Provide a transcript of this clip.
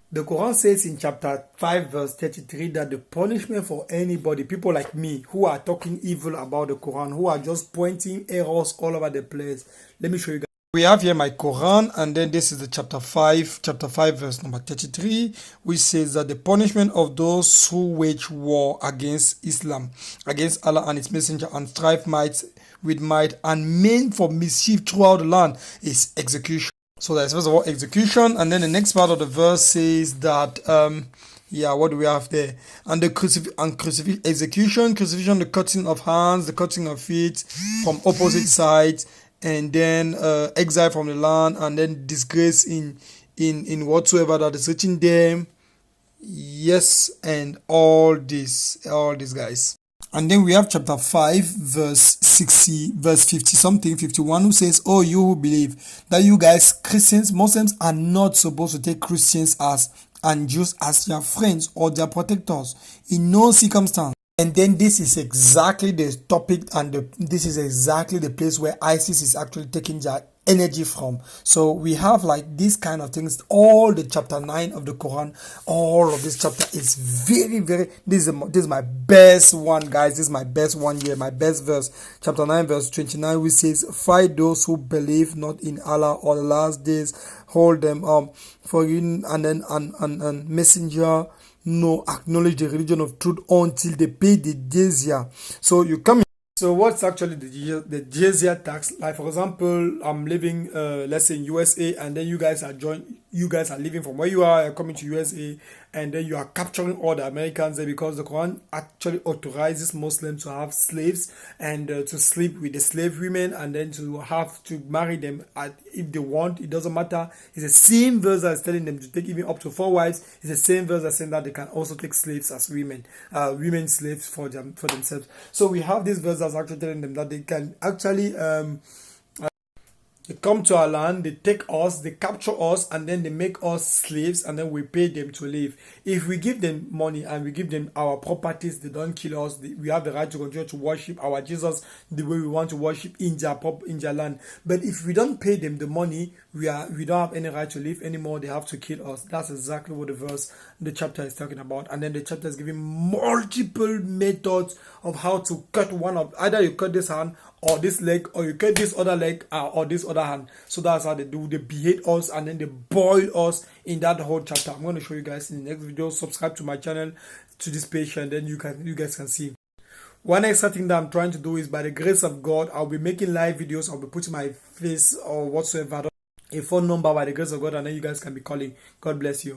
The Quran says in chapter 5 verse 33 that the punishment for anybody, people like me who are talking evil about the Quran, who are just pointing errors all over the place. Let me show you guys. We have here my Quran, and then this is the chapter 5 verse number 33, which says that the punishment of those who wage war against Islam, against Allah and its messenger, and strive might and mean for mischief throughout the land is execution. So that's first of all execution, and then the next part of the verse says that yeah, what do we have there? And the crucifixion, the cutting of hands, the cutting of feet from opposite sides, and then exile from the land, and then disgrace in whatsoever that is reaching them. Yes, and all these guys. And then we have chapter 5, verse 60, verse 50 something, 51, who says, "Oh, you who believe that you guys, Christians, Muslims, are not supposed to take Christians as and Jews as their friends or their protectors in no circumstance." And then this is exactly the topic, and this is exactly the place where ISIS is actually taking their energy from. So we have like these kind of things. All the chapter 9 of the Quran, all of this chapter is very, very. This is my best one, guys. This is my best one here. My best verse, chapter 9, verse 29, which says, "Fight those who believe not in Allah or the last days. Hold them for you, and then and messenger." No, acknowledge the religion of truth until they pay the jizya. So you come. So what's actually the jizya tax? Like for example, I'm living, let's say in USA, and then You guys are living from where you are, coming to USA, and then you are capturing all the Americans there because the Quran actually authorizes Muslims to have slaves and to sleep with the slave women, and then to have to marry them if they want. It doesn't matter. It's the same verse that's telling them to take even up to 4 wives. It's the same verse that's saying that they can also take slaves as women, women slaves for themselves. So we have this verse that's actually telling them that they can actually they come to our land, they take us, they capture us, and then they make us slaves, and then we pay them to live. If we give them money and we give them our properties, they don't kill us. We have the right to continue to worship our Jesus the way we want to worship in their land. But if we don't pay them the money, we don't have any right to live anymore. They have to kill us. That's exactly what the chapter is talking about. And then the chapter is giving multiple methods of how to cut one of, either you cut this hand or this leg, or you cut this other leg or this other hand. So that's how they do. They behead us and then they boil us in that whole chapter. I'm going to show you guys in the next video. Subscribe to my channel, to this page, and then you guys can see. One extra thing that I'm trying to do is, by the grace of God, I'll be making live videos. I'll be putting my face or whatsoever, a phone number, by the grace of God, and then you guys can be calling. God bless you.